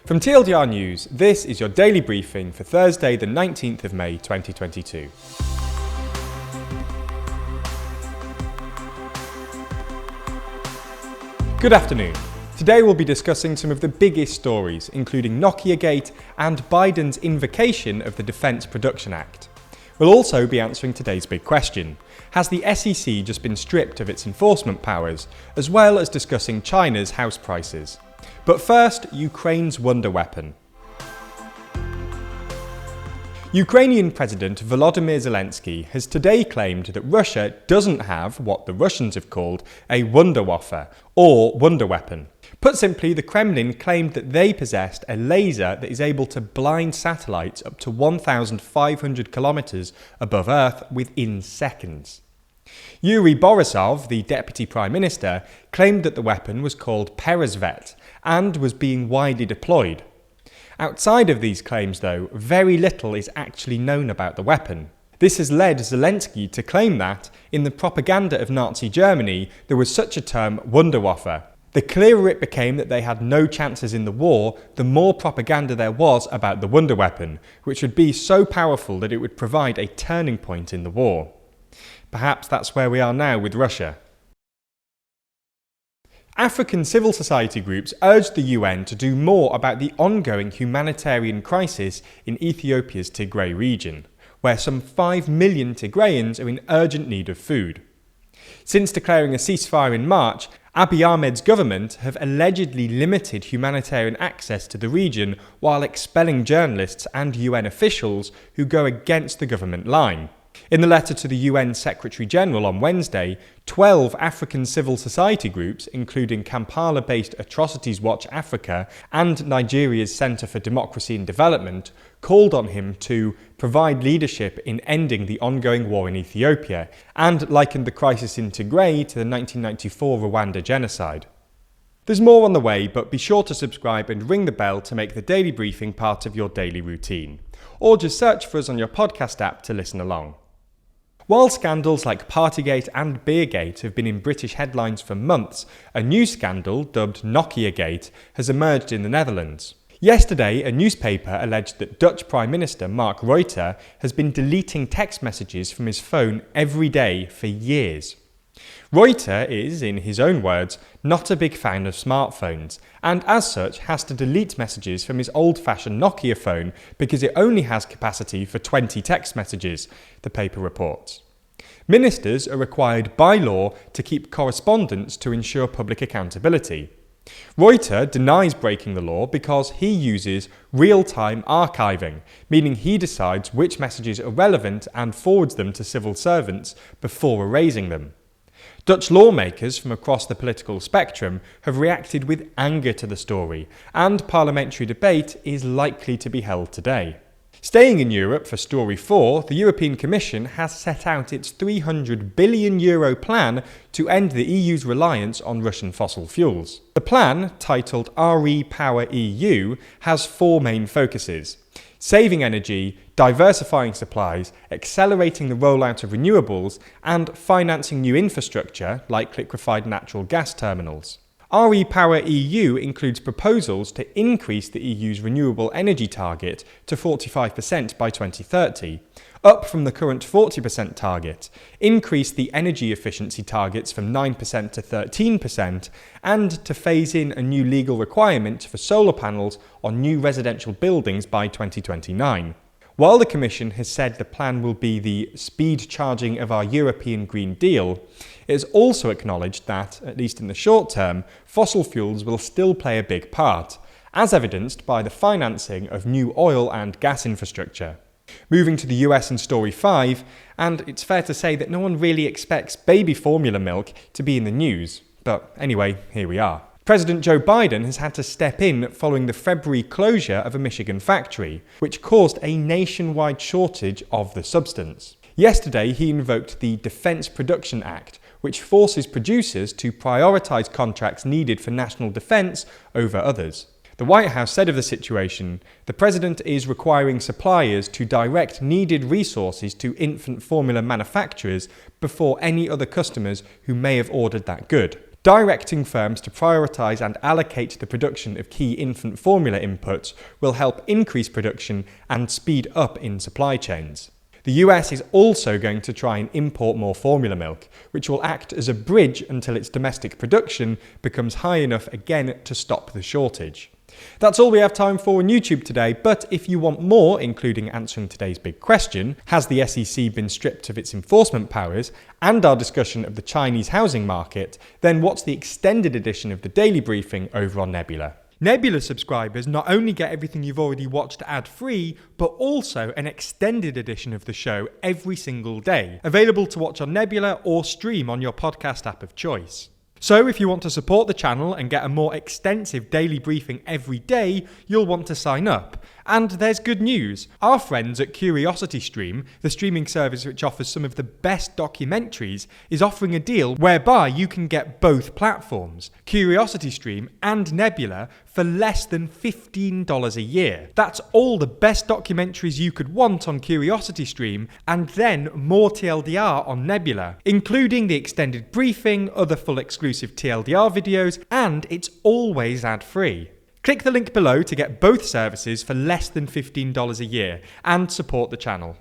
From TLDR News, this is your daily briefing for Thursday the 19th of May 2022. Good afternoon. Today we'll be discussing some of the biggest stories, including Nokiagate and Biden's invocation of the Defence Production Act. We'll also be answering today's big question: has the SEC just been stripped of its enforcement powers, as well as discussing China's house prices. But first, Ukraine's wonder weapon. Ukrainian President Volodymyr Zelensky has today claimed that Russia doesn't have what the Russians have called a wunderwaffe, or wonder weapon. Put simply, the Kremlin claimed that they possessed a laser that is able to blind satellites up to 1,500 kilometers above Earth within seconds. Yuri Borisov, the Deputy Prime Minister, claimed that the weapon was called Peresvet and was being widely deployed. Outside of these claims, though, very little is actually known about the weapon. This has led Zelensky to claim that, in the propaganda of Nazi Germany, there was such a term Wunderwaffe. The clearer it became that they had no chances in the war, the more propaganda there was about the wonder weapon, which would be so powerful that it would provide a turning point in the war. Perhaps that's where we are now with Russia. African civil society groups urged the UN to do more about the ongoing humanitarian crisis in Ethiopia's Tigray region, where some 5 million Tigrayans are in urgent need of food. Since declaring a ceasefire in March, Abiy Ahmed's government have allegedly limited humanitarian access to the region while expelling journalists and UN officials who go against the government line. In the letter to the UN Secretary-General on Wednesday, 12 African civil society groups, including Kampala-based Atrocities Watch Africa and Nigeria's Centre for Democracy and Development, called on him to provide leadership in ending the ongoing war in Ethiopia and likened the crisis in Tigray to the 1994 Rwanda genocide. There's more on the way, but be sure to subscribe and ring the bell to make the daily briefing part of your daily routine. Or just search for us on your podcast app to listen along. While scandals like Partygate and Beergate have been in British headlines for months, a new scandal, dubbed Nokiagate, has emerged in the Netherlands. Yesterday, a newspaper alleged that Dutch Prime Minister Mark Rutte has been deleting text messages from his phone every day for years. Rutte is, in his own words, not a big fan of smartphones, and as such has to delete messages from his old-fashioned Nokia phone because it only has capacity for 20 text messages, the paper reports. Ministers are required by law to keep correspondence to ensure public accountability. Rutte denies breaking the law because he uses real-time archiving, meaning he decides which messages are relevant and forwards them to civil servants before erasing them. Dutch lawmakers from across the political spectrum have reacted with anger to the story, and parliamentary debate is likely to be held today. Staying in Europe for Story 4, the European Commission has set out its €300 billion plan to end the EU's reliance on Russian fossil fuels. The plan, titled REPowerEU, has 4 main focuses: saving energy, diversifying supplies, accelerating the rollout of renewables, and financing new infrastructure like liquefied natural gas terminals. REPowerEU includes proposals to increase the EU's renewable energy target to 45% by 2030, up from the current 40% target, increase the energy efficiency targets from 9% to 13%, and to phase in a new legal requirement for solar panels on new residential buildings by 2029. While the Commission has said the plan will be the speed charging of our European Green Deal, it has also acknowledged that, at least in the short term, fossil fuels will still play a big part, as evidenced by the financing of new oil and gas infrastructure. Moving to the US in Story 5, and it's fair to say that no one really expects baby formula milk to be in the news, but anyway, here we are. President Joe Biden has had to step in following the February closure of a Michigan factory, which caused a nationwide shortage of the substance. Yesterday, he invoked the Defence Production Act, which forces producers to prioritise contracts needed for national defence over others. The White House said of the situation, the president is requiring suppliers to direct needed resources to infant formula manufacturers before any other customers who may have ordered that good. Directing firms to prioritise and allocate the production of key infant formula inputs will help increase production and speed up in supply chains. The US is also going to try and import more formula milk, which will act as a bridge until its domestic production becomes high enough again to stop the shortage. That's all we have time for on YouTube today, but if you want more, including answering today's big question, has the SEC been stripped of its enforcement powers, and our discussion of the Chinese housing market, then watch the extended edition of the Daily Briefing over on Nebula. Nebula subscribers not only get everything you've already watched ad-free, but also an extended edition of the show every single day, available to watch on Nebula or stream on your podcast app of choice. So if you want to support the channel and get a more extensive daily briefing every day, you'll want to sign up. And there's good news. Our friends at CuriosityStream, the streaming service which offers some of the best documentaries, is offering a deal whereby you can get both platforms, CuriosityStream and Nebula, for less than $15 a year. That's all the best documentaries you could want on CuriosityStream, and then more TLDR on Nebula, including the extended briefing, other full exclusive TLDR videos, and it's always ad-free. Click the link below to get both services for less than $15 a year and support the channel.